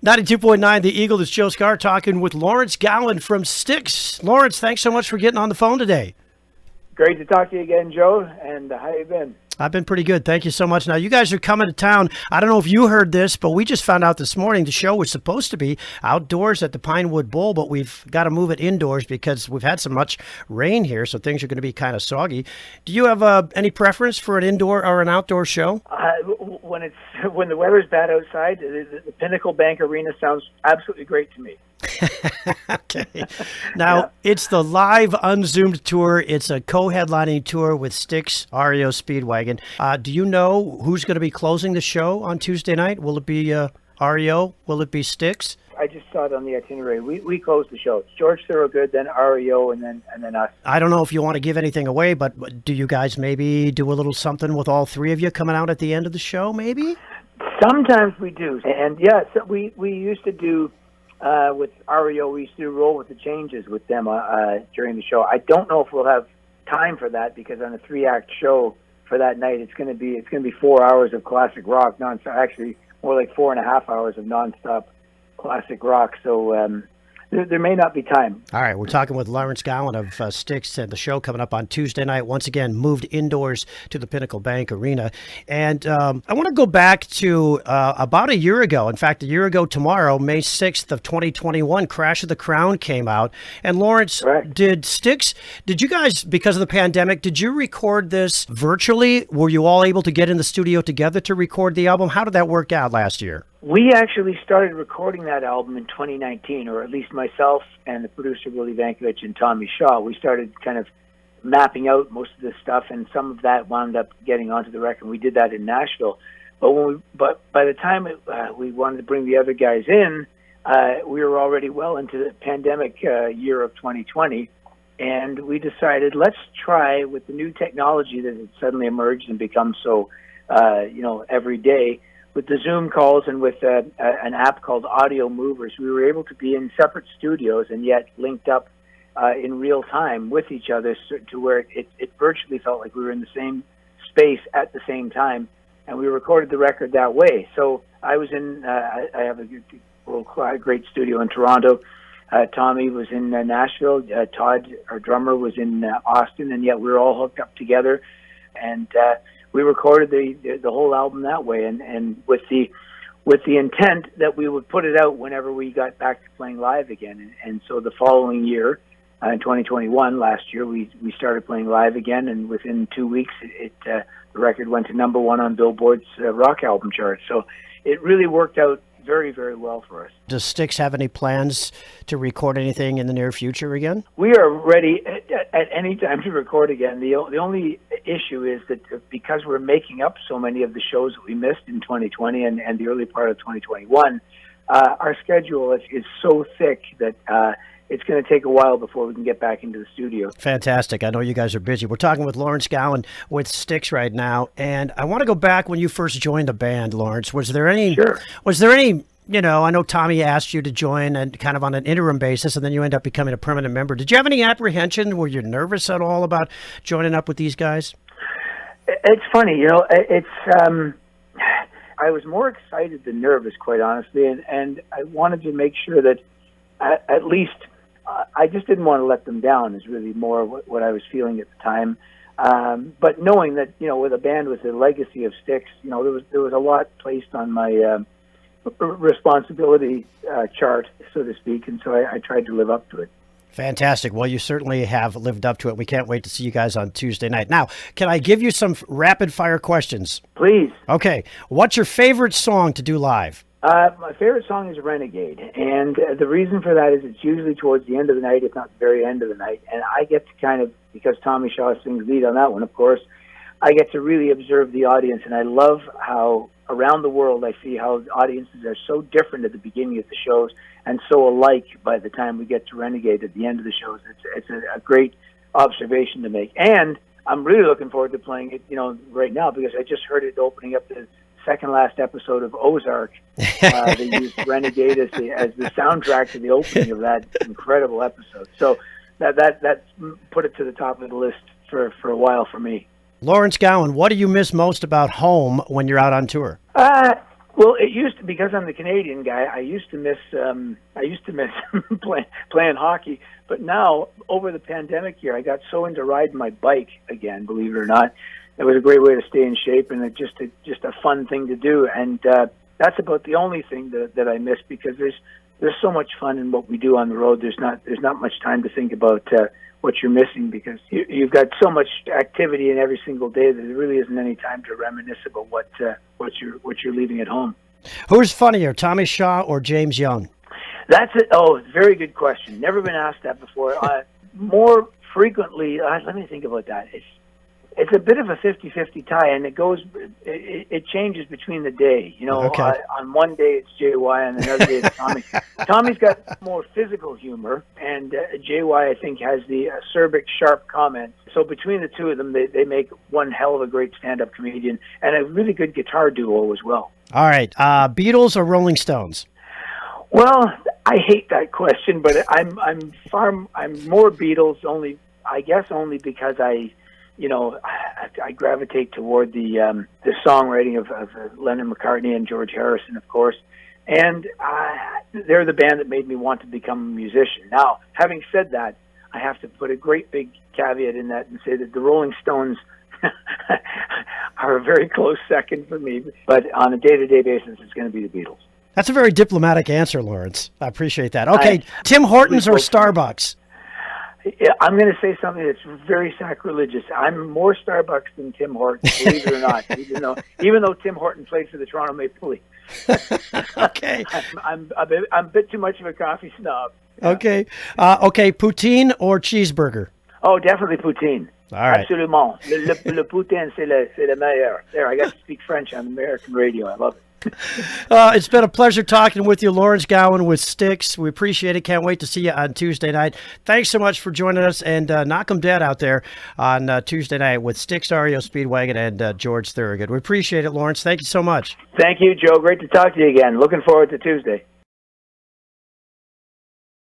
92.9 The Eagle. This is Joe Skare talking with Lawrence Gowan from STYX. Lawrence, thanks so much for getting on the phone today. Great to talk to you again, Joe, and how you been? I've been pretty good. Thank you so much. Now, you guys are coming to town. I don't know if you heard this, but we just found out this morning the show was supposed to be outdoors at the Pinewood Bowl, but we've got to move it indoors because we've had so much rain here, so things are going to be kind of soggy. Do you have any preference for an indoor or an outdoor show? When the weather's bad outside, the Pinnacle Bank Arena sounds absolutely great to me. Okay. Now, It's the live unzoomed tour. It's a co-headlining tour with STYX, REO Speedwagon. Do you know who's going to be closing the show on Tuesday night? Will it be REO? Will it be STYX? I just saw it on the itinerary. We closed the show. It's George Thorogood, then REO, and then us. I don't know if you want to give anything away, but do you guys maybe do a little something with all three of you coming out at the end of the show, maybe? Sometimes we do. And, so we used to do, with REO, we used to roll with the changes with them during the show. I don't know if we'll have time for that because on a 3-act show for that night, it's going to be 4 hours of classic rock, nonstop. Actually, more like 4.5 hours of nonstop classic rock. So there may not be time. All right, we're talking with Lawrence Gowan of STYX, and the show coming up on Tuesday night, once again, moved indoors to the Pinnacle Bank Arena. And I want to go back to about a year ago. In fact, a year ago tomorrow, May 6th of 2021, Crash of the Crown came out. And Lawrence, Correct. Did you guys, because of the pandemic, did you record this virtually? Were you all able to get in the studio together to record the album? How did that work out last year? We actually started recording that album in 2019, or at least myself and the producer Willie Vankovich and Tommy Shaw. We started kind of mapping out most of this stuff, and some of that wound up getting onto the record. We did that in Nashville. But by the time we wanted to bring the other guys in, we were already well into the pandemic year of 2020, and we decided let's try with the new technology that had suddenly emerged and become so every day. With the Zoom calls and with an app called Audio Movers, we were able to be in separate studios and yet linked up in real time with each other to where it virtually felt like we were in the same space at the same time, and we recorded the record that way. So I was in, I have a great studio in Toronto. Tommy was in Nashville. Todd, our drummer, was in Austin, and yet we were all hooked up together. And we recorded the whole album that way, and with the intent that we would put it out whenever we got back to playing live again. And so the following year, in 2021, last year, we started playing live again, and within 2 weeks, the record went to #1 on Billboard's rock album chart. So it really worked out very, very well for us. Does STYX have any plans to record anything in the near future again? We are ready at any time to record again. The only issue is that because we're making up so many of the shows that we missed in 2020 and the early part of 2021, our schedule is so thick that it's going to take a while before we can get back into the studio. Fantastic. I know you guys are busy. We're talking with Lawrence Gowan with STYX right now, and I want to go back when you first joined the band, Lawrence. Was there any, I know Tommy asked you to join and kind of on an interim basis, and then you end up becoming a permanent member. Did you have any apprehension? Were you nervous at all about joining up with these guys? It's funny, I was more excited than nervous, quite honestly, and I wanted to make sure that at least I just didn't want to let them down is really more what I was feeling at the time. But knowing that, with a band with the legacy of STYX, there was a lot placed on my responsibility chart, so to speak, and so I tried to live up to it. Fantastic. Well, you certainly have lived up to it. We can't wait to see you guys on Tuesday night. Now, can I give you some rapid-fire questions? Please. Okay. What's your favorite song to do live? My favorite song is Renegade, and the reason for that is it's usually towards the end of the night, if not the very end of the night, and I get to kind of, because Tommy Shaw sings lead on that one, of course, I get to really observe the audience, and I love how around the world I see how audiences are so different at the beginning of the shows and so alike by the time we get to Renegade at the end of the shows. It's a great observation to make, and I'm really looking forward to playing it, right now, because I just heard it opening up the second last episode of Ozark. They used Renegade as the soundtrack to the opening of that incredible episode. So that put it to the top of the list for a while for me. Lawrence Gowan, what do you miss most about home when you're out on tour? Well, it used to, because I'm the Canadian guy. I used to miss playing hockey. But now, over the pandemic year, I got so into riding my bike again. Believe it or not, it was a great way to stay in shape, and it's just a fun thing to do. And that's about the only thing that I miss, because there's so much fun in what we do on the road. There's not much time to think about what you're missing, because you've got so much activity in every single day that there really isn't any time to reminisce about what you're leaving at home. Who's funnier, Tommy Shaw or James Young? That's it. Oh, very good question. Never been asked that before. More frequently, let me think about that. It's a bit of a 50-50 tie, and it changes between the day. You know, okay. On one day it's JY, and another day it's Tommy. Tommy's got more physical humor, and JY, I think, has the acerbic, sharp comments. So between the two of them, they make one hell of a great stand-up comedian, and a really good guitar duo as well. All right, Beatles or Rolling Stones? Well, I hate that question, but I'm more Beatles, only because I gravitate toward the songwriting of Lennon, McCartney, and George Harrison, of course. And they're the band that made me want to become a musician. Now, having said that, I have to put a great big caveat in that and say that the Rolling Stones are a very close second for me. But on a day-to-day basis, it's going to be the Beatles. That's a very diplomatic answer, Lawrence. I appreciate that. Okay, Tim Hortons or Starbucks? I'm going to say something that's very sacrilegious. I'm more Starbucks than Tim Hortons, believe it or not. Even though Tim Horton played for the Toronto Maple Leafs. Okay. I'm a bit too much of a coffee snob. Okay. Okay, poutine or cheeseburger? Oh, definitely poutine. All right. Absolument. Le poutine, c'est le meilleur. There, I got to speak French on American radio. I love it. It's been a pleasure talking with you, Lawrence Gowan with STYX. We appreciate it. Can't wait to see you on Tuesday night. Thanks so much for joining us, and knock 'em dead out there on Tuesday night with STYX, REO Speedwagon, and George Thorogood. We appreciate it, Lawrence. Thank you so much. Thank you, Joe. Great to talk to you again. Looking forward to Tuesday.